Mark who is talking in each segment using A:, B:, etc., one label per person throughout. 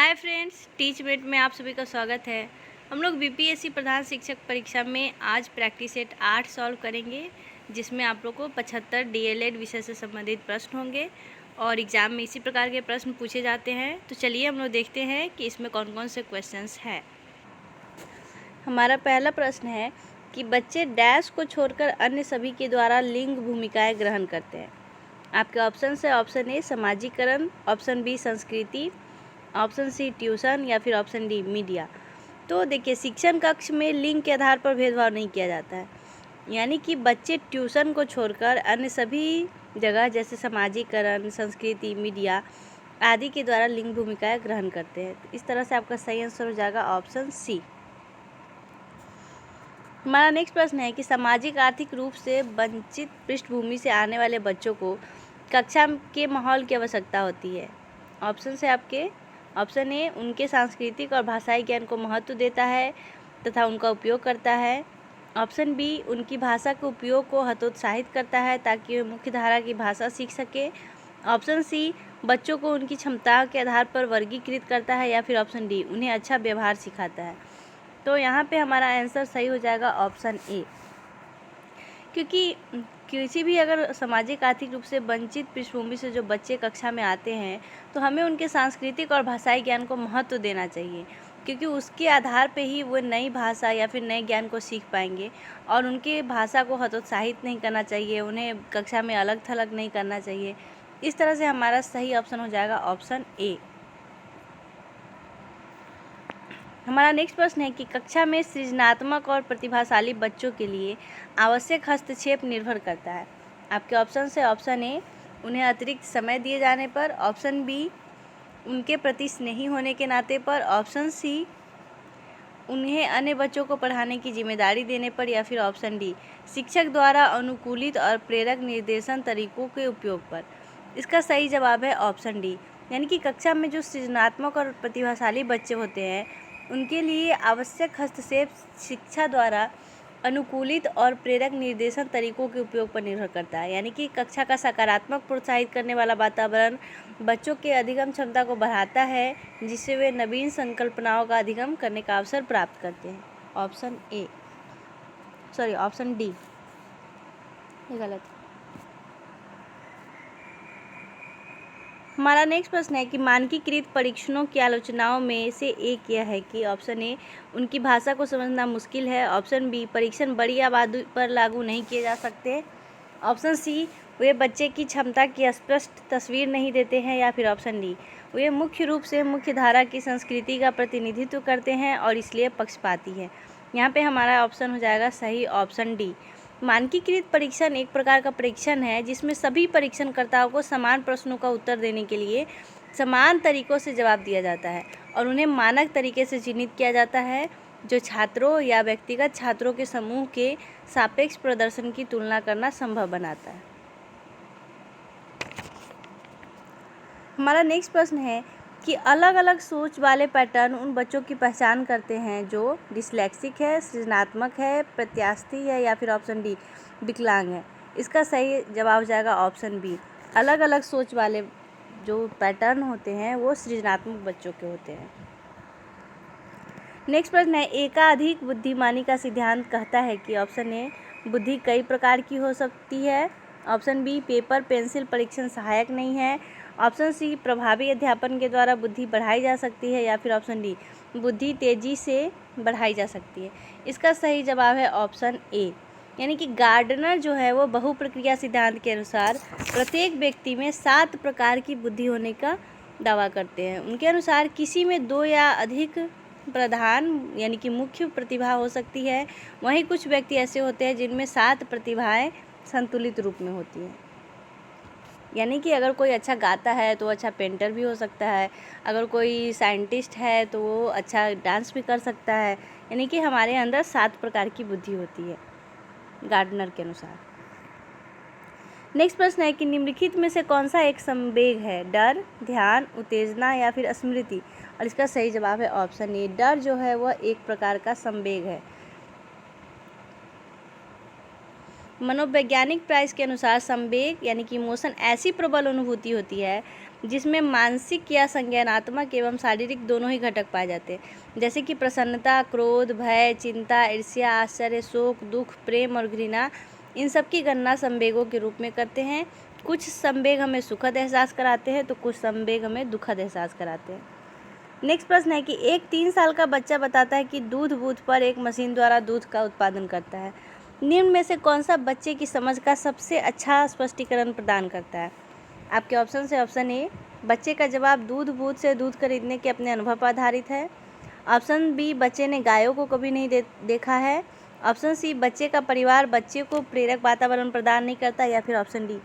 A: Hi friends, teach met में आप सभी का स्वागत है। हम लोग बीपीएससी प्रधान शिक्षक परीक्षा में आज प्रैक्टिस सेट 8 सॉल्व करेंगे, जिसमें आप लोग को 75 डीएलएड विषय से संबंधित प्रश्न होंगे और एग्ज़ाम में इसी प्रकार के प्रश्न पूछे जाते हैं। तो चलिए हम लोग देखते हैं कि इसमें कौन कौन से क्वेश्चंस हैं। हमारा पहला प्रश्न है कि बच्चे डैश को छोड़कर अन्य सभी के द्वारा लिंग भूमिकाएँ ग्रहण करते हैं। आपके ऑप्शन है ऑप्शन ए समाजीकरण, ऑप्शन बी संस्कृति, ऑप्शन सी ट्यूशन या फिर ऑप्शन डी मीडिया। तो देखिए, शिक्षण कक्ष में लिंग के आधार पर भेदभाव नहीं किया जाता है, यानी कि बच्चे ट्यूशन को छोड़कर अन्य सभी जगह जैसे समाजीकरण, संस्कृति, मीडिया आदि के द्वारा लिंग भूमिकाएं ग्रहण करते हैं। इस तरह से आपका सही आंसर हो जाएगा ऑप्शन सी। हमारा नेक्स्ट प्रश्न है कि सामाजिक आर्थिक रूप से वंचित पृष्ठभूमि से आने वाले बच्चों को कक्षा के माहौल की आवश्यकता होती है। ऑप्शन है आपके ऑप्शन ए उनके सांस्कृतिक और भाषाई ज्ञान को महत्व देता है तथा उनका उपयोग करता है। ऑप्शन बी उनकी भाषा के उपयोग को हतोत्साहित करता है ताकि वे मुख्य धारा की भाषा सीख सके। ऑप्शन सी बच्चों को उनकी क्षमताओं के आधार पर वर्गीकृत करता है या फिर ऑप्शन डी उन्हें अच्छा व्यवहार सिखाता है। तो यहाँ पे हमारा आंसर सही हो जाएगा ऑप्शन ए, क्योंकि किसी भी अगर सामाजिक आर्थिक रूप से वंचित पृष्ठभूमि से जो बच्चे कक्षा में आते हैं तो हमें उनके सांस्कृतिक और भाषाई ज्ञान को महत्व देना चाहिए, क्योंकि उसके आधार पे ही वो नई भाषा या फिर नए ज्ञान को सीख पाएंगे। और उनके भाषा को हतोत्साहित नहीं करना चाहिए, उन्हें कक्षा में अलग थलग नहीं करना चाहिए। इस तरह से हमारा सही ऑप्शन हो जाएगा ऑप्शन ए। हमारा नेक्स्ट प्रश्न है कि कक्षा में सृजनात्मक और प्रतिभाशाली बच्चों के लिए आवश्यक हस्तक्षेप निर्भर करता है। आपके ऑप्शन है ऑप्शन ए उन्हें अतिरिक्त समय दिए जाने पर, ऑप्शन बी उनके प्रति स्नेही होने के नाते पर, ऑप्शन सी उन्हें अन्य बच्चों को पढ़ाने की जिम्मेदारी देने पर, या फिर ऑप्शन डी शिक्षक द्वारा अनुकूलित और प्रेरक निर्देशन तरीकों के उपयोग पर। इसका सही जवाब है ऑप्शन डी, यानी कि कक्षा में जो सृजनात्मक और प्रतिभाशाली बच्चे होते हैं उनके लिए आवश्यक हस्तक्षेप शिक्षा द्वारा अनुकूलित और प्रेरक निर्देशन तरीकों के उपयोग पर निर्भर करता है। यानी कि कक्षा का सकारात्मक प्रोत्साहित करने वाला वातावरण बच्चों के अधिगम क्षमता को बढ़ाता है, जिससे वे नवीन संकल्पनाओं का अधिगम करने का अवसर प्राप्त करते हैं। ऑप्शन डी, ये गलत है। हमारा नेक्स्ट प्रश्न है कि मानकीकृत परीक्षणों की आलोचनाओं में से एक यह है कि ऑप्शन ए उनकी भाषा को समझना मुश्किल है, ऑप्शन बी परीक्षण बड़ी आबादी पर लागू नहीं किए जा सकते, ऑप्शन सी वे बच्चे की क्षमता की स्पष्ट तस्वीर नहीं देते हैं, या फिर ऑप्शन डी वे मुख्य रूप से मुख्य धारा की संस्कृति का प्रतिनिधित्व करते हैं और इसलिए पक्षपाती है। यहाँ पे हमारा ऑप्शन हो जाएगा सही ऑप्शन डी। मानकीकृत परीक्षण एक प्रकार का परीक्षण है जिसमें सभी परीक्षणकर्ताओं को समान प्रश्नों का उत्तर देने के लिए समान तरीकों से जवाब दिया जाता है और उन्हें मानक तरीके से चिन्हित किया जाता है, जो छात्रों या व्यक्तिगत छात्रों के समूह के सापेक्ष प्रदर्शन की तुलना करना संभव बनाता है। हमारा नेक्स्ट प्रश्न है कि अलग अलग सोच वाले पैटर्न उन बच्चों की पहचान करते हैं जो डिस्लेक्सिक है, सृजनात्मक है, प्रत्यास्थी है, या फिर ऑप्शन डी विकलांग है। इसका सही जवाब हो जाएगा ऑप्शन बी। अलग अलग सोच वाले जो पैटर्न होते हैं वो सृजनात्मक बच्चों के होते हैं। नेक्स्ट प्रश्न है एकाधिक बुद्धिमानी का सिद्धांत कहता है कि ऑप्शन ए बुद्धि कई प्रकार की हो सकती है, ऑप्शन बी पेपर पेंसिल परीक्षण सहायक नहीं है, ऑप्शन सी प्रभावी अध्यापन के द्वारा बुद्धि बढ़ाई जा सकती है, या फिर ऑप्शन डी बुद्धि तेजी से बढ़ाई जा सकती है। इसका सही जवाब है ऑप्शन ए, यानी कि गार्डनर जो है वो बहुप्रक्रिया सिद्धांत के अनुसार प्रत्येक व्यक्ति में 7 प्रकार की बुद्धि होने का दावा करते हैं। उनके अनुसार किसी में 2 या अधिक प्रधान यानी कि मुख्य प्रतिभा हो सकती है, वहीं कुछ व्यक्ति ऐसे होते हैं जिनमें 7 प्रतिभाएं संतुलित रूप में होती हैं। यानी कि अगर कोई अच्छा गाता है तो अच्छा पेंटर भी हो सकता है, अगर कोई साइंटिस्ट है तो वो अच्छा डांस भी कर सकता है। यानी कि हमारे अंदर 7 प्रकार की बुद्धि होती है गार्डनर के अनुसार। नेक्स्ट प्रश्न है कि निम्नलिखित में से कौन सा एक संवेग है, डर, ध्यान, उत्तेजना या फिर स्मृति। और इसका सही जवाब है ऑप्शन ए, डर जो है वह एक प्रकार का संवेग है। मनोवैज्ञानिक प्राइस के अनुसार संवेग यानी कि इमोशन ऐसी प्रबल अनुभूति होती है जिसमें मानसिक या संज्ञानात्मक एवं शारीरिक दोनों ही घटक पाए जाते हैं, जैसे कि प्रसन्नता, क्रोध, भय, चिंता, ईर्ष्या, आश्चर्य, शोक, दुख, प्रेम और घृणा। इन सब की गणना संवेगों के रूप में करते हैं। कुछ संवेग हमें सुखद एहसास कराते हैं तो कुछ संवेग हमें दुखद एहसास कराते हैं। नेक्स्ट प्रश्न है कि एक 3 साल का बच्चा बताता है कि दूध बूथ पर एक मशीन द्वारा दूध का उत्पादन करता है। निम्न में से कौन सा बच्चे की समझ का सबसे अच्छा स्पष्टीकरण प्रदान करता है? आपके ऑप्शन है ऑप्शन ए, बच्चे का जवाब दूध बूथ से दूध खरीदने के अपने अनुभव पर आधारित है। ऑप्शन बी, बच्चे ने गायों को कभी नहीं देखा है। ऑप्शन सी, बच्चे का परिवार बच्चे को प्रेरक वातावरण प्रदान नहीं करता। या फिर ऑप्शन डी,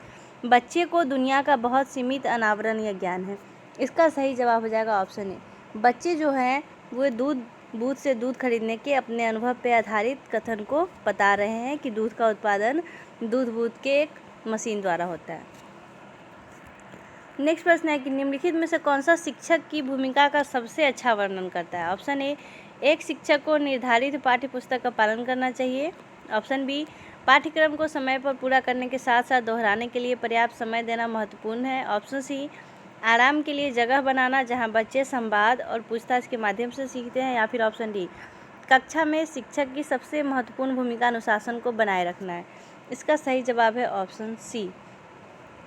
A: बच्चे को दुनिया का बहुत सीमित अनावरण या ज्ञान है। इसका सही जवाब हो जाएगा ऑप्शन ए, बच्चे जो हैं वो दूध बूथ से दूध खरीदने के अपने अनुभव पर आधारित कथन को बता रहे हैं कि दूध का उत्पादन दूध बूथ के एक मशीन द्वारा होता है। नेक्स्ट प्रश्न है कि निम्नलिखित में से कौन सा शिक्षक की भूमिका का सबसे अच्छा वर्णन करता है? ऑप्शन ए, एक शिक्षक को निर्धारित पाठ्यपुस्तक का पालन करना चाहिए। ऑप्शन बी, पाठ्यक्रम को समय पर पूरा करने के साथ साथ दोहराने के लिए पर्याप्त समय देना महत्वपूर्ण है। ऑप्शन सी, आराम के लिए जगह बनाना जहां बच्चे संवाद और पूछताछ के माध्यम से सीखते हैं। या फिर ऑप्शन डी, कक्षा में शिक्षक की सबसे महत्वपूर्ण भूमिका अनुशासन को बनाए रखना है। इसका सही जवाब है ऑप्शन सी,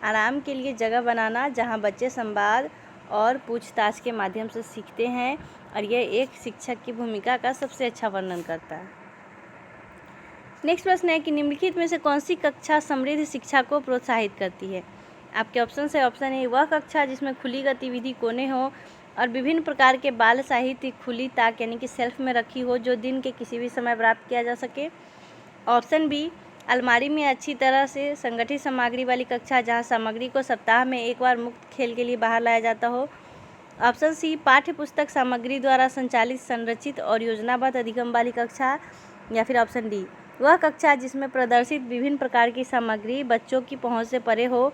A: आराम के लिए जगह बनाना जहां बच्चे संवाद और पूछताछ के माध्यम से सीखते हैं, और यह एक शिक्षक की भूमिका का सबसे अच्छा वर्णन करता है। नेक्स्ट प्रश्न है कि निम्नलिखित में से कौन सी कक्षा समृद्ध शिक्षा को प्रोत्साहित करती है? आपके ऑप्शन है ऑप्शन ए, वह कक्षा जिसमें खुली गतिविधि कोने हो और विभिन्न प्रकार के बाल साहित्य खुली ताक यानी कि सेल्फ में रखी हो, जो दिन के किसी भी समय प्राप्त किया जा सके। ऑप्शन बी, अलमारी में अच्छी तरह से संगठित सामग्री वाली कक्षा जहां सामग्री को सप्ताह में एक बार मुक्त खेल के लिए बाहर लाया जाता हो। ऑप्शन सी, पाठ्य पुस्तक सामग्री द्वारा संचालित संरचित और योजनाबद्ध अधिगम वाली कक्षा। या फिर ऑप्शन डी, वह कक्षा जिसमें प्रदर्शित विभिन्न प्रकार की सामग्री बच्चों की पहुंच से परे हो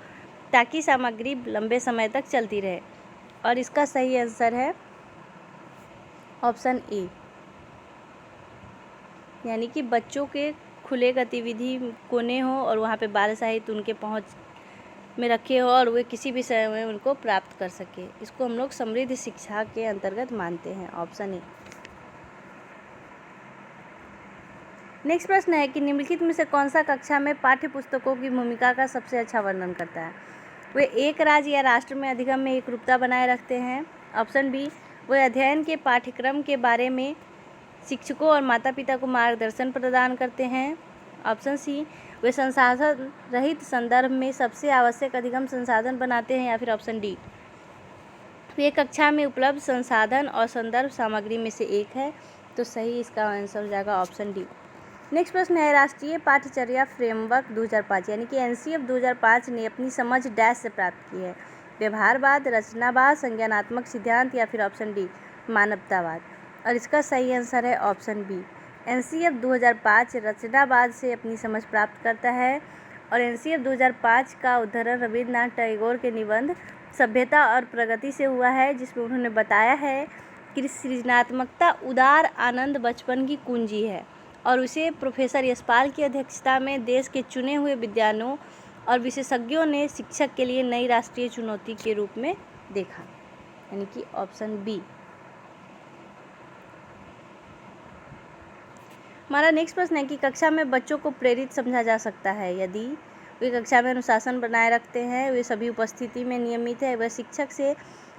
A: ताकि सामग्री लंबे समय तक चलती रहे। और इसका सही आंसर है ऑप्शन ए, यानी कि बच्चों के खुले गतिविधि कोने हो और वहाँ पे बाल साहित्य उनके पहुँच में रखे हो और वे किसी भी समय में उनको प्राप्त कर सके। इसको हम लोग समृद्ध शिक्षा के अंतर्गत मानते हैं। Option A. नेक्स्ट प्रश्न है कि निम्नलिखित में से कौन सा कक्षा में पाठ्य पुस्तकों की भूमिका का सबसे अच्छा वर्णन करता है? वे एक राज्य या राष्ट्र में अधिगम में एकरूपता बनाए रखते हैं। ऑप्शन बी, वे अध्ययन के पाठ्यक्रम के बारे में शिक्षकों और माता पिता को मार्गदर्शन प्रदान करते हैं। ऑप्शन सी, वे संसाधन रहित संदर्भ में सबसे आवश्यक अधिगम संसाधन बनाते हैं। या फिर ऑप्शन डी, वे कक्षा में उपलब्ध संसाधन और संदर्भ सामग्री में से एक है। तो सही इसका आंसर हो जाएगा ऑप्शन डी। नेक्स्ट प्रश्न है, राष्ट्रीय पाठ्यचर्या फ्रेमवर्क 2005 यानी कि एनसीएफ 2005 ने अपनी समझ डैश से प्राप्त की है? व्यवहारवाद, रचनावाद, संज्ञानात्मक सिद्धांत। या फिर ऑप्शन डी, मानवतावाद। और इसका सही आंसर है ऑप्शन बी, एनसीएफ 2005 रचनावाद से अपनी समझ प्राप्त करता है। और एनसीएफ 2005 का उद्धरण रविन्द्रनाथ टैगोर के निबंध सभ्यता और प्रगति से हुआ है, जिसमें उन्होंने बताया है कि सृजनात्मकता उदार आनंद बचपन की कुंजी है, और उसे प्रोफेसर यशपाल की अध्यक्षता में देश के चुने हुए विद्वानों और विशेषज्ञों ने शिक्षक के लिए नई राष्ट्रीय चुनौती के रूप में देखा, यानी कि ऑप्शन बी। हमारा नेक्स्ट प्रश्न है कि कक्षा में बच्चों को प्रेरित समझा जा सकता है यदि वे कक्षा में अनुशासन बनाए रखते हैं, वे सभी उपस्थिति में नियमित है, वे शिक्षक से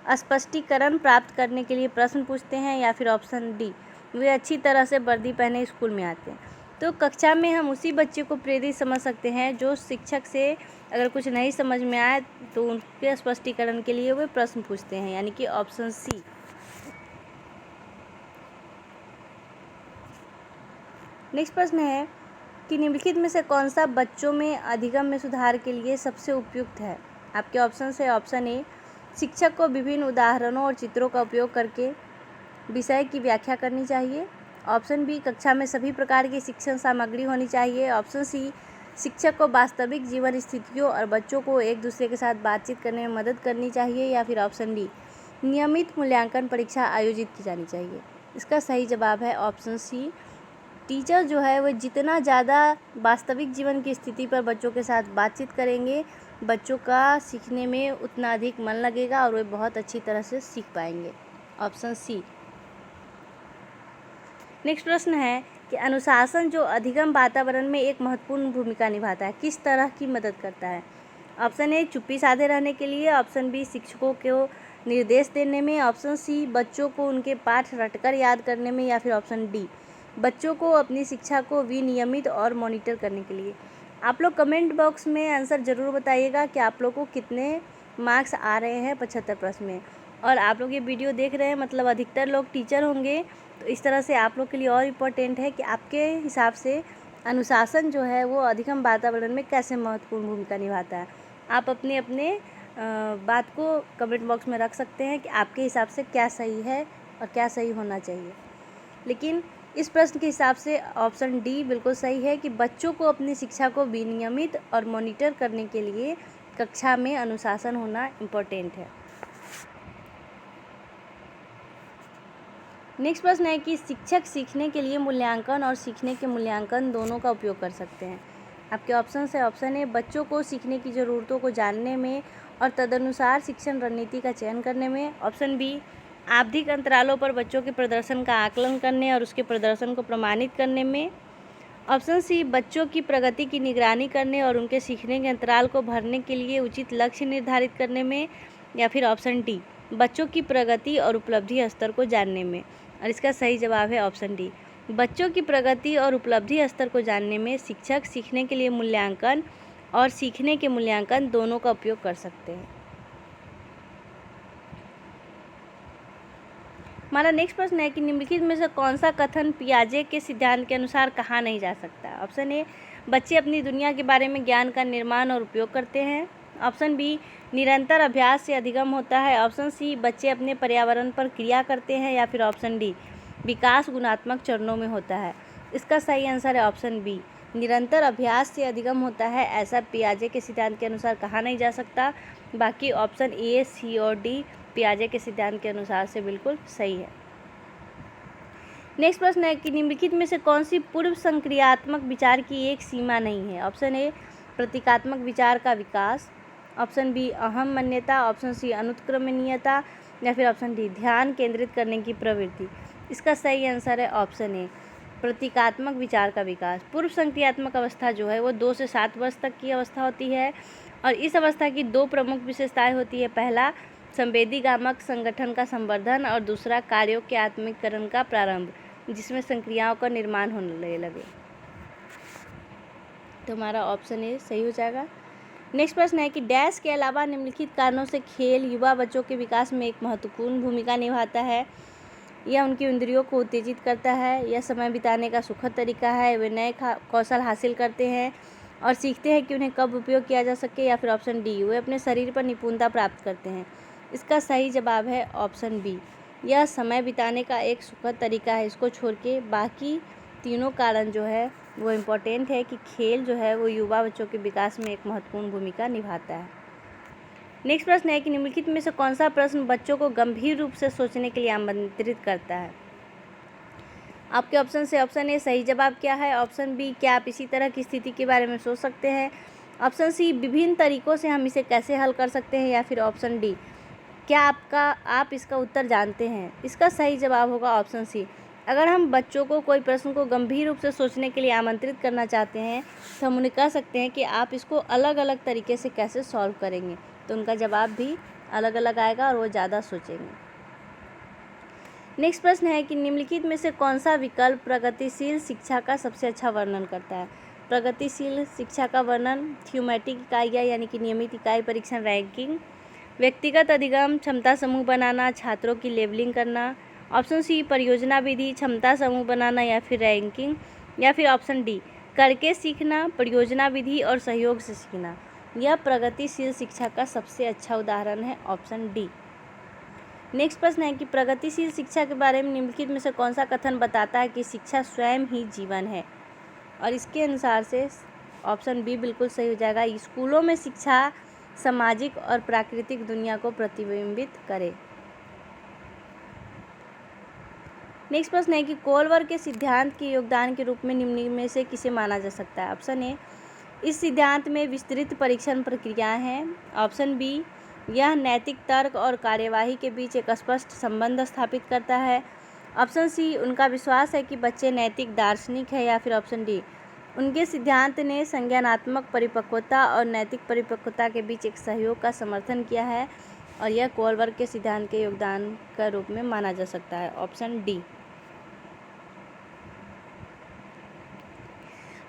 A: स्पष्टीकरण प्राप्त करने के लिए प्रश्न पूछते हैं। या फिर ऑप्शन डी, वे अच्छी तरह से वर्दी पहने स्कूल में आते हैं। तो कक्षा में हम उसी बच्चे को प्रेरित समझ सकते हैं जो शिक्षक से अगर कुछ नहीं समझ में आए तो उनके स्पष्टीकरण के लिए वे प्रश्न पूछते हैं, यानी कि ऑप्शन सी। नेक्स्ट प्रश्न है कि निम्नलिखित में से कौन सा बच्चों में अधिगम में सुधार के लिए सबसे उपयुक्त है? आपके ऑप्शन है ऑप्शन ए, शिक्षक को विभिन्न उदाहरणों और चित्रों का उपयोग करके विषय की व्याख्या करनी चाहिए। ऑप्शन बी, कक्षा में सभी प्रकार की शिक्षण सामग्री होनी चाहिए। ऑप्शन सी, शिक्षक को वास्तविक जीवन स्थितियों और बच्चों को एक दूसरे के साथ बातचीत करने में मदद करनी चाहिए। या फिर ऑप्शन डी, नियमित मूल्यांकन परीक्षा आयोजित की जानी चाहिए। इसका सही जवाब है ऑप्शन सी, टीचर जो है वो जितना ज़्यादा वास्तविक जीवन की स्थिति पर बच्चों के साथ बातचीत करेंगे बच्चों का सीखने में उतना अधिक मन लगेगा और वे बहुत अच्छी तरह से सीख पाएंगे। Option C. नेक्स्ट प्रश्न है कि अनुशासन जो अधिगम वातावरण में एक महत्वपूर्ण भूमिका निभाता है, किस तरह की मदद करता है? ऑप्शन ए चुप्पी साधे रहने के लिए, ऑप्शन बी शिक्षकों को निर्देश देने में, ऑप्शन सी बच्चों को उनके पाठ रटकर याद करने में, या फिर ऑप्शन डी बच्चों को अपनी शिक्षा को विनियमित और मॉनिटर करने के लिए। आप लोग कमेंट बॉक्स में आंसर ज़रूर बताइएगा कि आप लोग को कितने मार्क्स आ रहे हैं 75 प्रश्न में। और आप लोग ये वीडियो देख रहे हैं मतलब अधिकतर लोग टीचर होंगे, तो इस तरह से आप लोग के लिए और इम्पोर्टेंट है कि आपके हिसाब से अनुशासन जो है वो अधिगम वातावरण में कैसे महत्वपूर्ण भूमिका निभाता है। आप अपने अपने बात को कमेंट बॉक्स में रख सकते हैं कि आपके हिसाब से क्या सही है और क्या सही होना चाहिए। लेकिन इस प्रश्न के हिसाब से ऑप्शन डी बिल्कुल सही है कि बच्चों को अपनी शिक्षा को विनियमित और मॉनिटर करने के लिए कक्षा में अनुशासन होना इम्पोर्टेंट है। नेक्स्ट प्रश्न है कि शिक्षक सीखने के लिए मूल्यांकन और सीखने के मूल्यांकन दोनों का उपयोग कर सकते हैं। आपके ऑप्शन है, ऑप्शन ए बच्चों को सीखने की ज़रूरतों को जानने में और तदनुसार शिक्षण रणनीति का चयन करने में, ऑप्शन बी आवधिक अंतरालों पर बच्चों के प्रदर्शन का आकलन करने और उसके प्रदर्शन को प्रमाणित करने में, ऑप्शन सी बच्चों की प्रगति की निगरानी करने और उनके सीखने के अंतराल को भरने के लिए उचित लक्ष्य निर्धारित करने में, या फिर ऑप्शन डी बच्चों की प्रगति और उपलब्धि स्तर को जानने में। और इसका सही जवाब है ऑप्शन डी बच्चों की प्रगति और उपलब्धि स्तर को जानने में शिक्षक सीखने के लिए मूल्यांकन और सीखने के मूल्यांकन दोनों का उपयोग कर सकते हैं। हमारा नेक्स्ट प्रश्न है कि निम्नलिखित में से कौन सा कथन पियाजे के सिद्धांत के अनुसार कहा नहीं जा सकता? ऑप्शन ए बच्चे अपनी दुनिया के बारे में ज्ञान का निर्माण और उपयोग करते हैं, ऑप्शन बी निरंतर अभ्यास से अधिगम होता है, ऑप्शन सी बच्चे अपने पर्यावरण पर क्रिया करते हैं, या फिर ऑप्शन डी विकास गुणात्मक चरणों में होता है। इसका सही आंसर है ऑप्शन बी निरंतर अभ्यास से अधिगम होता है। ऐसा पियाजे के सिद्धांत के अनुसार कहा नहीं जा सकता। बाकी ऑप्शन ए, सी और डी पियाजे के सिद्धांत के अनुसार से बिल्कुल सही है। नेक्स्ट प्रश्न है कि निम्नलिखित में से कौन सी पूर्व संक्रियात्मक विचार की एक सीमा नहीं है? ऑप्शन ए प्रतीकात्मक विचार का विकास, ऑप्शन बी अहम मान्यता, ऑप्शन सी अनुत्क्रमणीयता, या फिर ऑप्शन डी ध्यान केंद्रित करने की प्रवृत्ति। इसका सही आंसर है ऑप्शन ए प्रतीकात्मक विचार का विकास। पूर्व संक्रियात्मक अवस्था जो है वो 2 से 7 वर्ष तक की अवस्था होती है और इस अवस्था की 2 प्रमुख विशेषताएं होती है। पहला संवेदीगामक संगठन का संवर्धन और दूसरा कार्यों के आत्मीकरण का प्रारंभ, जिसमें संक्रियाओं का निर्माण होने लगे। तो हमारा ऑप्शन ए सही हो जाएगा। नेक्स्ट प्रश्न है कि डैश के अलावा निम्नलिखित कारणों से खेल युवा बच्चों के विकास में एक महत्वपूर्ण भूमिका निभाता है। यह उनकी इंद्रियों को उत्तेजित करता है, यह समय बिताने का सुखद तरीका है, वे नए कौशल हासिल करते हैं और सीखते हैं कि उन्हें कब उपयोग किया जा सके, या फिर ऑप्शन डी वे अपने शरीर पर निपुणता प्राप्त करते हैं। इसका सही जवाब है ऑप्शन बी यह समय बिताने का एक सुखद तरीका है। इसको छोड़ के बाकी तीनों कारण जो है वो इम्पोर्टेंट है कि खेल जो है वो युवा बच्चों के विकास में एक महत्वपूर्ण भूमिका निभाता है। नेक्स्ट प्रश्न है कि निम्नलिखित में से कौन सा प्रश्न बच्चों को गंभीर रूप से सोचने के लिए आमंत्रित करता है? आपके ऑप्शन से ऑप्शन ए सही जवाब क्या है, ऑप्शन बी क्या आप इसी तरह की स्थिति के बारे में सोच सकते हैं, ऑप्शन सी विभिन्न तरीकों से हम इसे कैसे हल कर सकते हैं, या फिर ऑप्शन डी क्या आप इसका उत्तर जानते हैं। इसका सही जवाब होगा ऑप्शन सी। अगर हम बच्चों को कोई प्रश्न को गंभीर रूप से सोचने के लिए आमंत्रित करना चाहते हैं तो हम उन्हें कह सकते हैं कि आप इसको अलग अलग तरीके से कैसे सॉल्व करेंगे, तो उनका जवाब भी अलग अलग आएगा और वो ज़्यादा सोचेंगे। नेक्स्ट प्रश्न है कि निम्नलिखित में से कौन सा विकल्प प्रगतिशील शिक्षा का सबसे अच्छा वर्णन करता है? प्रगतिशील शिक्षा का वर्णन थ्योमेटिक इकाइयाँ यानी कि नियमित इकाई परीक्षण रैंकिंग, व्यक्तिगत अधिगम, क्षमता समूह बनाना, छात्रों की लेबलिंग करना, ऑप्शन सी परियोजना विधि, क्षमता समूह बनाना या फिर रैंकिंग, या फिर ऑप्शन डी करके सीखना, परियोजना विधि और सहयोग से सीखना। यह प्रगतिशील शिक्षा का सबसे अच्छा उदाहरण है, ऑप्शन डी। नेक्स्ट प्रश्न है कि प्रगतिशील शिक्षा के बारे में निम्नलिखित में से कौन सा कथन बताता है कि शिक्षा स्वयं ही जीवन है? और इसके अनुसार से ऑप्शन बी बिल्कुल सही हो जाएगा। स्कूलों में शिक्षा सामाजिक और प्राकृतिक दुनिया को प्रतिबिंबित करे। नेक्स्ट प्रश्न है कि कोलवर के सिद्धांत के योगदान के रूप में निम्न में से किसे माना जा सकता है? ऑप्शन ए इस सिद्धांत में विस्तृत परीक्षण प्रक्रियाएं हैं। ऑप्शन बी, यह नैतिक तर्क और कार्यवाही के बीच एक स्पष्ट संबंध स्थापित करता है। ऑप्शन सी, उनका विश्वास है कि बच्चे नैतिक दार्शनिक है। या फिर ऑप्शन डी, उनके सिद्धांत ने संज्ञानात्मक परिपक्वता और नैतिक परिपक्वता के बीच एक सहयोग का समर्थन किया है और यह कोलबर्ग के सिद्धांत के योगदान का रूप में माना जा सकता है। Option D.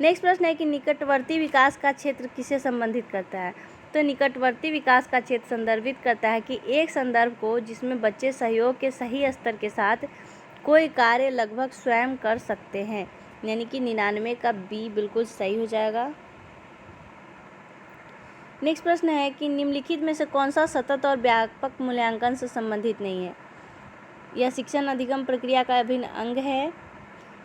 A: नेक्स्ट प्रश्न है कि निकटवर्ती विकास का क्षेत्र किसे संबंधित करता है। तो निकटवर्ती विकास का क्षेत्र संदर्भित करता है कि एक संदर्भ को जिसमें बच्चे सहयोग के सही स्तर के साथ कोई कार्य लगभग स्वयं कर सकते हैं, यानी कि 99 का बी बिल्कुल सही हो जाएगा। नेक्स्ट प्रश्न है कि निम्नलिखित में से कौन सा सतत और व्यापक मूल्यांकन से संबंधित नहीं है। यह शिक्षण अधिगम प्रक्रिया का अभिन्न अंग है।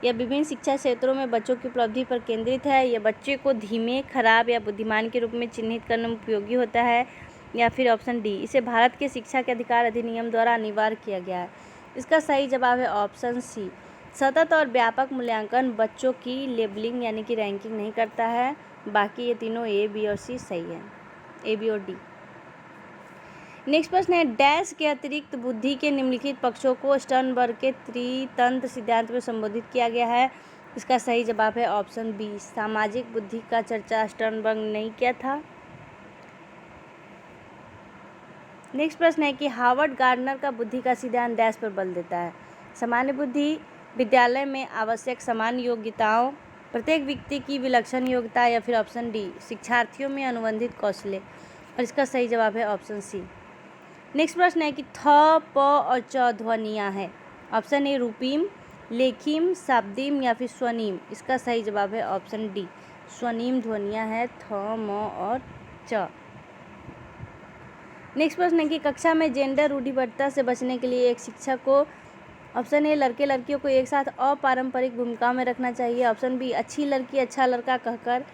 A: यह विभिन्न शिक्षा क्षेत्रों में बच्चों की उपलब्धि पर केंद्रित है। यह बच्चे को धीमे, खराब या बुद्धिमान के रूप में चिन्हित करने में उपयोगी होता है। या फिर ऑप्शन डी, इसे भारत के शिक्षा के अधिकार अधिनियम द्वारा अनिवार्य किया गया है। इसका सही जवाब है ऑप्शन सी, सतत और व्यापक मूल्यांकन बच्चों की लेबलिंग यानी कि रैंकिंग नहीं करता है। बाकी ये तीनों ए, बी और सी सही है, ए, बी और डी। नेक्स्ट प्रश्न है, डैश के अतिरिक्त बुद्धि के निम्नलिखित पक्षों को स्टर्नबर्ग के त्रितंत्र सिद्धांत में संबोधित किया गया है। इसका सही जवाब है ऑप्शन बी, सामाजिक बुद्धि का चर्चा स्टर्नबर्ग ने नहीं किया था। नेक्स्ट प्रश्न है कि हार्वर्ड गार्डनर का बुद्धि का सिद्धांत डैश पर बल देता है। सामान्य बुद्धि, विद्यालय में आवश्यक समान योग्यताओं, प्रत्येक व्यक्ति की विलक्षण योग्यता। या फिर ऑप्शन डी, शिक्षार्थियों में अनुबंधित कौशल। और इसका सही जवाब है ऑप्शन सी। नेक्स्ट प्रश्न है कि थ, प और च ध्वनियाँ हैं। ऑप्शन ए, रूपीम, लेखिम, शाब्दिम या फिर स्वनिम। इसका सही जवाब है ऑप्शन डी, स्वनिम ध्वनियाँ हैं थ, म और च। नेक्स्ट प्रश्न है कि कक्षा में जेंडर रूढ़िबद्धता से बचने के लिए एक शिक्षक को ऑप्शन ए, लड़के लड़कियों को एक साथ अपारंपरिक भूमिकाओं में रखना चाहिए। ऑप्शन बी, अच्छी लड़की अच्छा लड़का कहकर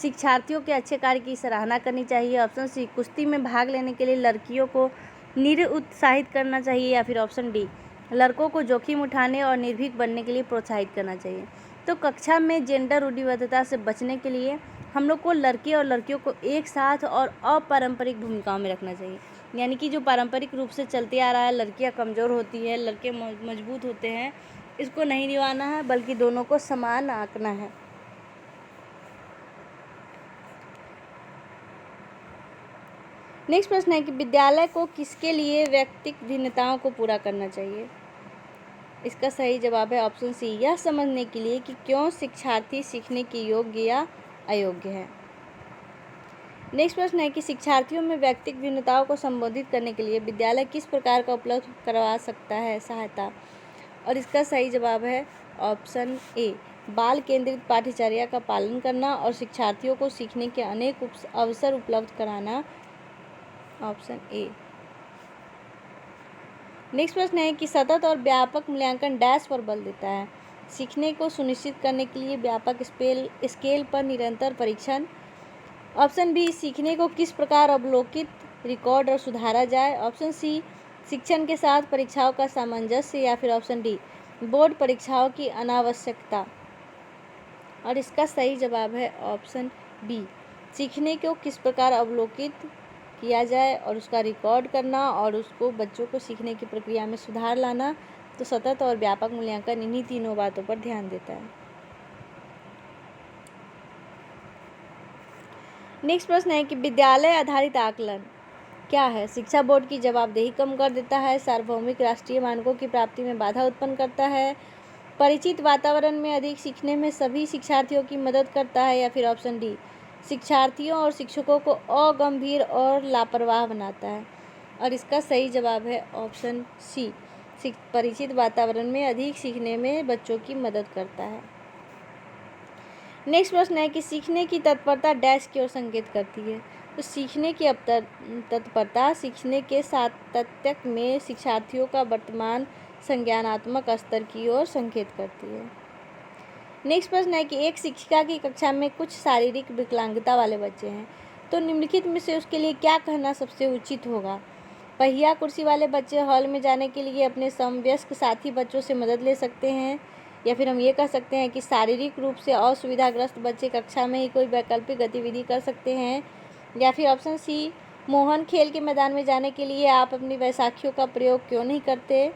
A: शिक्षार्थियों के अच्छे कार्य की सराहना करनी चाहिए। ऑप्शन सी, कुश्ती में भाग लेने के लिए लड़कियों को निरुत्साहित करना चाहिए। या फिर ऑप्शन डी, लड़कों को जोखिम उठाने और निर्भीक बनने के लिए प्रोत्साहित करना चाहिए। तो कक्षा में जेंडर रूढ़िबद्धता से बचने के लिए हम लोग को लड़के और लड़कियों को एक साथ और अपारंपरिक भूमिकाओं में रखना चाहिए। यानी कि जो पारंपरिक रूप से चलते आ रहा है, लड़कियां कमज़ोर होती है, लड़के मजबूत होते हैं, इसको नहीं निभाना है, बल्कि दोनों को समान आंकना है। नेक्स्ट प्रश्न है कि विद्यालय को किसके लिए व्यक्तिगत भिन्नताओं को पूरा करना चाहिए। इसका सही जवाब है ऑप्शन सी, यह समझने के लिए कि क्यों शिक्षार्थी सीखने के योग्य या अयोग्य है। नेक्स्ट प्रश्न है कि शिक्षार्थियों में व्यक्तिगत भिन्नताओं को संबोधित करने के लिए विद्यालय किस प्रकार का उपलब्ध करवा सकता है सहायता। और इसका सही जवाब है ऑप्शन ए, बाल केंद्रित पाठ्यचर्या का पालन करना और शिक्षार्थियों को सीखने के अनेक अवसर उपलब्ध कराना। Option A. नेक्स्ट प्रश्न है कि सतत और व्यापक मूल्यांकन डैश पर बल देता है। सीखने को सुनिश्चित करने के लिए व्यापक स्केल पर निरंतर परीक्षण। ऑप्शन बी, सीखने को किस प्रकार अवलोकित, रिकॉर्ड और सुधारा जाए। ऑप्शन सी, शिक्षण के साथ परीक्षाओं का सामंजस्य। या फिर ऑप्शन डी, बोर्ड परीक्षाओं की अनावश्यकता। और इसका सही जवाब है ऑप्शन बी, सीखने को किस प्रकार अवलोकित किया जाए और उसका रिकॉर्ड करना और उसको बच्चों को सीखने की प्रक्रिया में सुधार लाना। तो सतत और व्यापक मूल्यांकन इन्हीं तीनों बातों पर ध्यान देता है। नेक्स्ट प्रश्न है कि विद्यालय आधारित आकलन क्या है। शिक्षा बोर्ड की जवाबदेही कम कर देता है, सार्वभौमिक राष्ट्रीय मानकों की प्राप्ति में बाधा उत्पन्न करता है, परिचित वातावरण में अधिक सीखने में सभी शिक्षार्थियों की मदद करता है। या फिर ऑप्शन डी, शिक्षार्थियों और शिक्षकों को अगंभीर और लापरवाह बनाता है। और इसका सही जवाब है ऑप्शन सी, परिचित वातावरण में अधिक सीखने में बच्चों की मदद करता है। नेक्स्ट प्रश्न है कि सीखने की तत्परता डैश की ओर संकेत करती है। तो सीखने की तत्परता सीखने के सातत्य में शिक्षार्थियों का वर्तमान संज्ञानात्मक स्तर की ओर संकेत करती है। नेक्स्ट प्रश्न है कि एक शिक्षिका की कक्षा में कुछ शारीरिक विकलांगता वाले बच्चे हैं, तो निम्नलिखित में से उसके लिए क्या कहना सबसे उचित होगा। पहिया कुर्सी वाले बच्चे हॉल में जाने के लिए अपने समवयस्क साथी बच्चों से मदद ले सकते हैं। या फिर हम ये कह सकते हैं कि शारीरिक रूप से असुविधाग्रस्त बच्चे कक्षा में ही कोई वैकल्पिक गतिविधि कर सकते हैं। या फिर ऑप्शन सी, मोहन खेल के मैदान में जाने के लिए आप अपनी बैसाखियों का प्रयोग क्यों नहीं करते।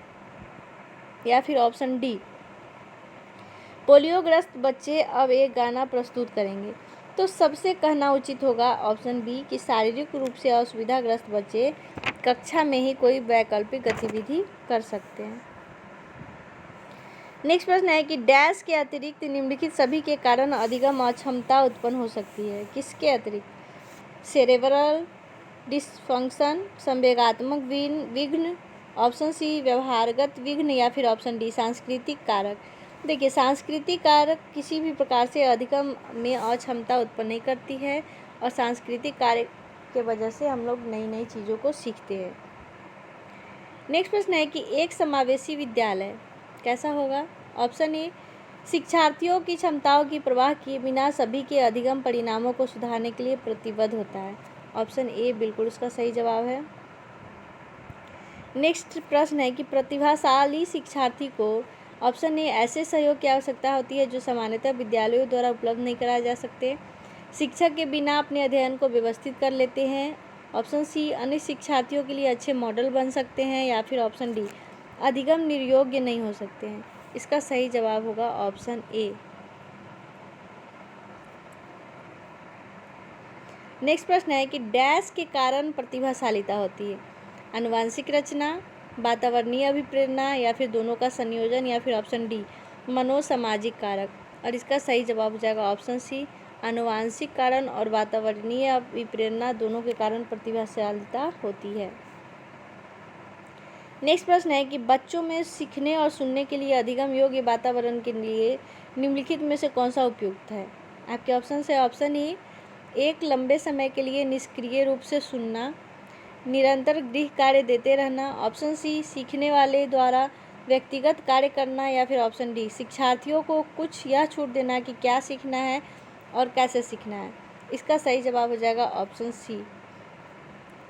A: या फिर ऑप्शन डी, पोलियोग्रस्त बच्चे अब एक गाना प्रस्तुत करेंगे। तो सबसे कहना उचित होगा ऑप्शन बी कि शारीरिक रूप से असुविधाग्रस्त बच्चे कक्षा में ही कोई वैकल्पिक गतिविधि कर सकते हैं। नेक्स्ट प्रश्न है कि डैश के अतिरिक्त निम्नलिखित सभी के कारण अधिगम अक्षमता उत्पन्न हो सकती है। किसके अतिरिक्त? सेरेब्रल डिसफंक्शन, संवेगात्मक विघ्न, ऑप्शन सी व्यवहारगत विघ्न, या फिर ऑप्शन डी सांस्कृतिक कारक। देखिए, सांस्कृतिक कारक किसी भी प्रकार से अधिगम में अक्षमता उत्पन्न नहीं करती है और सांस्कृतिक कारक के वजह से हम लोग नई नई चीज़ों को सीखते हैं। नेक्स्ट प्रश्न है कि एक समावेशी विद्यालय कैसा होगा। ऑप्शन ए, शिक्षार्थियों की क्षमताओं की परवाह किए बिना सभी के अधिगम परिणामों को सुधारने के लिए प्रतिबद्ध होता है। ऑप्शन ए बिल्कुल उसका सही जवाब है। नेक्स्ट प्रश्न है कि प्रतिभाशाली शिक्षार्थी को ऑप्शन ए ऐसे सहयोग की आवश्यकता होती है जो सामान्यतः विद्यालयों द्वारा उपलब्ध नहीं कराए जा सकते। शिक्षक के बिना अपने अध्ययन को व्यवस्थित कर लेते हैं। ऑप्शन सी, अन्य शिक्षार्थियों के लिए अच्छे मॉडल बन सकते हैं। या फिर ऑप्शन डी, अधिगम निर्योग्य नहीं हो सकते हैं। इसका सही जवाब होगा ऑप्शन ए। नेक्स्ट प्रश्न है कि डैश के कारण प्रतिभाशालिता होती है। आनुवांशिक रचना, वातावरणीय अभिप्रेरणा, या फिर दोनों का संयोजन, या फिर ऑप्शन डी मनोसामाजिक कारक। और इसका सही जवाब हो जाएगा ऑप्शन सी, आनुवांशिक कारण और वातावरणीय अभिप्रेरणा दोनों के कारण प्रतिभाशालिता होती है। नेक्स्ट प्रश्न है कि बच्चों में सीखने और सुनने के लिए अधिगम योग्य वातावरण के लिए निम्नलिखित में से कौन सा उपयुक्त है। आपके ऑप्शन है ऑप्शन ए, एक लंबे समय के लिए निष्क्रिय रूप से सुनना, निरंतर गृह कार्य देते रहना, ऑप्शन सी, सीखने वाले द्वारा व्यक्तिगत कार्य करना, या फिर ऑप्शन डी, शिक्षार्थियों को कुछ यह छूट देना कि क्या सीखना है और कैसे सीखना है। इसका सही जवाब हो जाएगा ऑप्शन सी,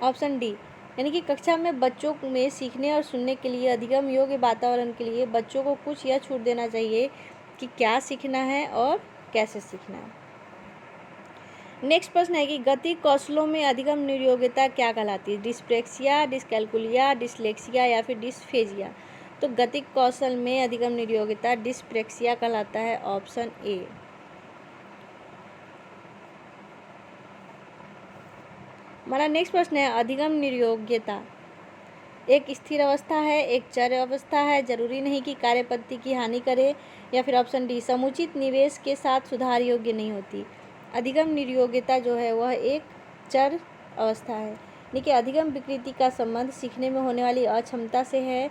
A: ऑप्शन डी, यानी कि कक्षा में बच्चों में सीखने और सुनने के लिए अधिगम योग्य वातावरण के लिए बच्चों को कुछ यह छूट देना चाहिए कि क्या सीखना है और कैसे सीखना है। नेक्स्ट प्रश्न है कि गति कौशलों में अधिगम निर्योग्यता क्या कहलाती है। डिस्प्रेक्सिया, डिस्कैल्कुलिया, डिसलेक्सिया, या फिर डिस्फेजिया। तो गति कौशल में अधिगम निर्योग्यता डिस्प्रेक्सिया कहलाता है। Option A. हमारा नेक्स्ट प्रश्न है अधिगम निर्योग्यता एक स्थिर अवस्था है, एक चर अवस्था है, जरूरी नहीं कि कार्य पद्धति की हानि करे, या फिर ऑप्शन डी, समुचित निवेश के साथ सुधार योग्य नहीं होती। अधिगम निर्योग्यता जो है वह एक चर अवस्था है। देखिए, अधिगम विकृति का संबंध सीखने में होने वाली अक्षमता से है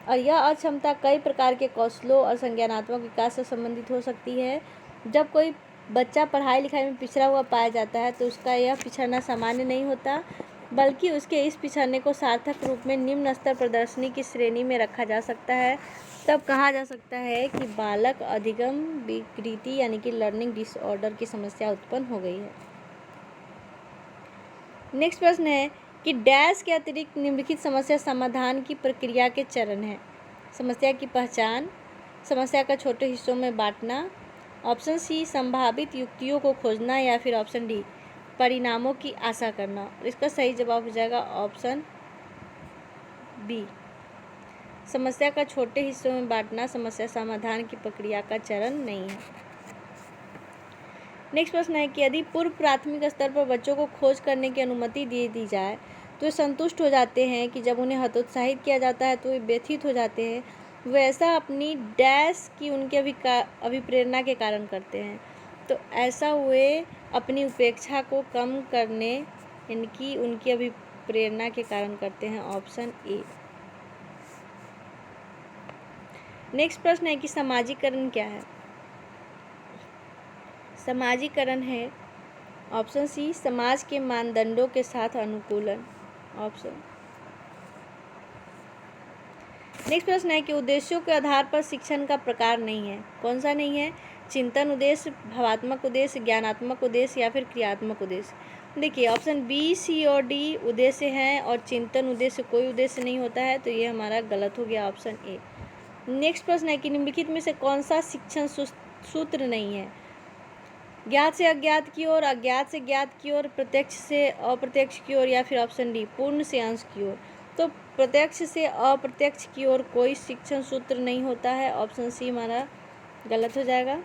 A: और यह अक्षमता कई प्रकार के कौशलों और संज्ञानात्मक विकास से संबंधित हो सकती है। जब कोई बच्चा पढ़ाई लिखाई में पिछड़ा हुआ पाया जाता है तो उसका यह पिछड़ना सामान्य नहीं होता, बल्कि उसके इस पिछड़ने को सार्थक रूप में निम्न स्तर प्रदर्शनी की श्रेणी में रखा जा सकता है। तब कहा जा सकता है कि बालक अधिगम विकृति यानी कि लर्निंग डिसऑर्डर की समस्या उत्पन्न हो गई है। नेक्स्ट प्रश्न है कि डैश के अतिरिक्त निम्नलिखित समस्या समाधान की प्रक्रिया के चरण हैं। समस्या की पहचान, समस्या का छोटे हिस्सों में बांटना, ऑप्शन सी, संभावित युक्तियों को खोजना, या फिर ऑप्शन डी, परिणामों की आशा करना। इसका सही जवाब हो जाएगा ऑप्शन बी, समस्या का छोटे हिस्सों में बांटना समस्या समाधान की प्रक्रिया का चरण नहीं है। नेक्स्ट प्रश्न है कि यदि पूर्व प्राथमिक स्तर पर बच्चों को खोज करने की अनुमति दे दी जाए तो वे संतुष्ट हो जाते हैं कि जब उन्हें हतोत्साहित किया जाता है तो वे व्यथित हो जाते हैं। वैसा अपनी डैश की उनके अभिप्रेरणा के कारण करते हैं। तो ऐसा वे अपनी उपेक्षा को कम करने इनकी उनकी अभिप्रेरणा के कारण करते हैं। Option A. नेक्स्ट प्रश्न है कि सामाजिकरण क्या है। सामाजिकरण है ऑप्शन सी, समाज के मानदंडों के साथ अनुकूलन। ऑप्शन। नेक्स्ट प्रश्न है कि उद्देश्यों के आधार पर शिक्षण का प्रकार नहीं है। कौन सा नहीं है? चिंतन उद्देश्य, भावात्मक उद्देश्य, ज्ञानात्मक उद्देश्य, या फिर क्रियात्मक उद्देश्य। देखिए, ऑप्शन बी, सी और डी उद्देश्य हैं और चिंतन उद्देश्य कोई उद्देश्य नहीं होता है, तो ये हमारा गलत हो गया ऑप्शन ए। नेक्स्ट प्रश्न है कि निम्नलिखित में से कौन सा शिक्षण सूत्र नहीं है? ज्ञात से अज्ञात की ओर, अज्ञात से ज्ञात की ओर, प्रत्यक्ष से अप्रत्यक्ष की ओर, या फिर ऑप्शन डी पूर्ण से अंश की ओर। तो प्रत्यक्ष से अप्रत्यक्ष की ओर कोई शिक्षण सूत्र नहीं होता है। ऑप्शन सी हमारा गलत हो जाएगा।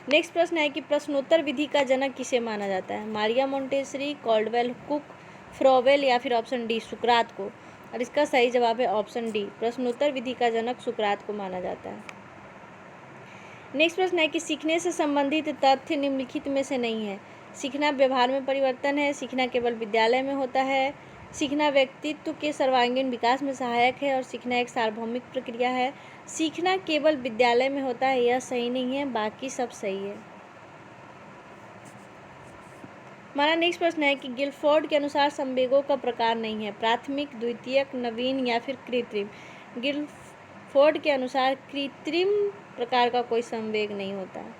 A: नेक्स्ट प्रश्न है कि प्रश्नोत्तर विधि का जनक किसे माना जाता है? मारिया मोंटेसरी, कॉल्डवेल कुक, फ्रोवेल, या फिर ऑप्शन डी सुकरात को। और इसका सही जवाब है ऑप्शन डी, प्रश्नोत्तर विधि का जनक सुकरात को माना जाता है। नेक्स्ट प्रश्न है कि सीखने से संबंधित तथ्य निम्नलिखित में से नहीं है। सीखना व्यवहार में परिवर्तन है, सीखना केवल विद्यालय में होता है, सीखना व्यक्तित्व के सर्वांगीण विकास में सहायक है, और सीखना एक सार्वभौमिक प्रक्रिया है। सीखना केवल विद्यालय में होता है, यह सही नहीं है, बाकी सब सही है। हमारा नेक्स्ट प्रश्न है कि गिलफोर्ड के अनुसार संवेगों का प्रकार नहीं है, प्राथमिक, द्वितीयक, नवीन, या फिर कृत्रिम। गिलफोर्ड के अनुसार कृत्रिम प्रकार का कोई संवेग नहीं होता है।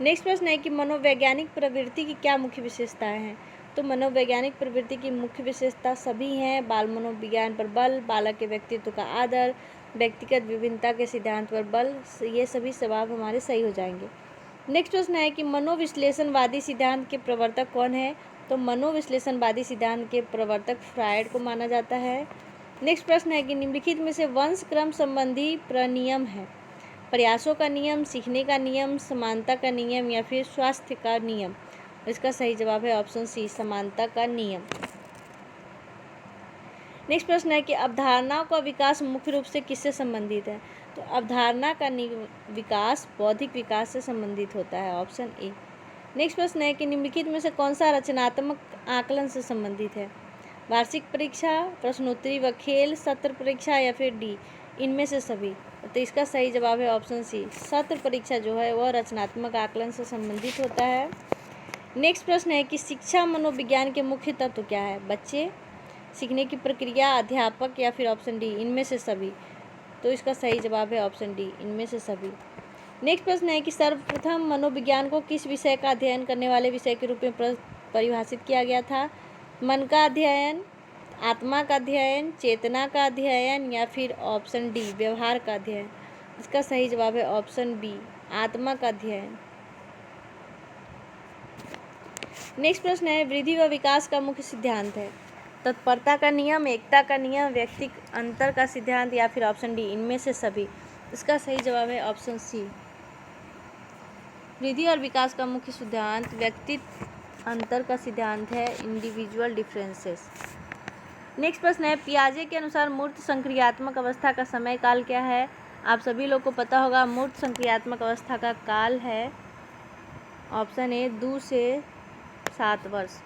A: नेक्स्ट प्रश्न है कि मनोवैज्ञानिक प्रवृत्ति की क्या मुख्य विशेषताएं हैं? तो मनोवैज्ञानिक प्रवृत्ति की मुख्य विशेषता सभी हैं। बाल मनोविज्ञान पर बल, बालक के व्यक्तित्व का आदर, व्यक्तिगत विभिन्नता के सिद्धांत पर बल, ये सभी जवाब हमारे सही हो जाएंगे। नेक्स्ट प्रश्न है कि मनोविश्लेषणवादी सिद्धांत के प्रवर्तक कौन है? तो मनोविश्लेषणवादी सिद्धांत के प्रवर्तक फ्रायड को माना जाता है। नेक्स्ट प्रश्न है कि निम्नलिखित में से वंश क्रम संबंधी प्रनियम है? प्रयासों का नियम, सीखने का नियम, समानता का नियम, या फिर स्वास्थ्य का नियम। इसका सही जवाब है ऑप्शन सी, समानता का नियम। नेक्स्ट प्रश्न है कि अवधारणा का विकास मुख्य रूप से किससे संबंधित है? तो अवधारणा का विकास बौद्धिक विकास से संबंधित होता है। Option A. नेक्स्ट प्रश्न है कि निम्नलिखित में से कौन सा रचनात्मक आकलन से संबंधित है? वार्षिक परीक्षा, प्रश्नोत्तरी व खेल, सत्र परीक्षा, या फिर डी इनमें से सभी। तो इसका सही जवाब है ऑप्शन सी, सत्र परीक्षा जो है वह रचनात्मक आकलन से संबंधित होता है। नेक्स्ट प्रश्न है कि शिक्षा मनोविज्ञान के मुख्य तत्व क्या है? बच्चे, सीखने की प्रक्रिया, अध्यापक, या फिर ऑप्शन डी इनमें से सभी। तो इसका सही जवाब है ऑप्शन डी, इनमें से सभी। नेक्स्ट प्रश्न है कि सर्वप्रथम मनोविज्ञान को किस विषय का अध्ययन करने वाले विषय के रूप में परिभाषित किया गया था? मन का अध्ययन, आत्मा का अध्ययन, चेतना का अध्ययन, या फिर ऑप्शन डी व्यवहार का अध्ययन। इसका सही जवाब है ऑप्शन बी, आत्मा का अध्ययन। नेक्स्ट प्रश्न है वृद्धि व विकास का मुख्य सिद्धांत है? तत्परता का नियम, एकता का नियम, व्यक्तिगत अंतर का सिद्धांत, या फिर ऑप्शन डी इनमें से सभी। इसका सही जवाब है ऑप्शन सी, वृद्धि और विकास का मुख्य सिद्धांत व्यक्तिगत अंतर का सिद्धांत है, इंडिविजुअल डिफरेंसेस। नेक्स्ट प्रश्न है पियाजे के अनुसार मूर्त संक्रियात्मक अवस्था का समय काल क्या है? आप सभी लोग को पता होगा मूर्त संक्रियात्मक अवस्था का काल है ऑप्शन ए 2 से 7 वर्ष।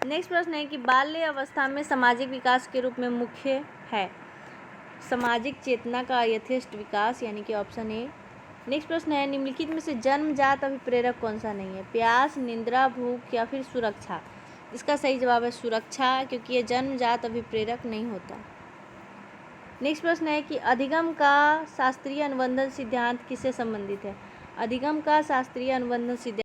A: नेक्स्ट प्रश्न है कि बाल्य अवस्था में सामाजिक विकास के रूप में मुख्य है? सामाजिक चेतना का यथेष्ट विकास, यानी कि ऑप्शन ए। नेक्स्ट प्रश्न है निम्नलिखित में से जन्मजात अभिप्रेरक कौन सा नहीं है? प्यास, निद्रा, भूख, या फिर सुरक्षा। इसका सही जवाब है सुरक्षा, क्योंकि ये जन्मजात अभिप्रेरक नहीं होता। नेक्स्ट प्रश्न है कि अधिगम का शास्त्रीय अनुबंधन सिद्धांत किससे संबंधित है? अधिगम का शास्त्रीय अनुबंधन सिद्धांत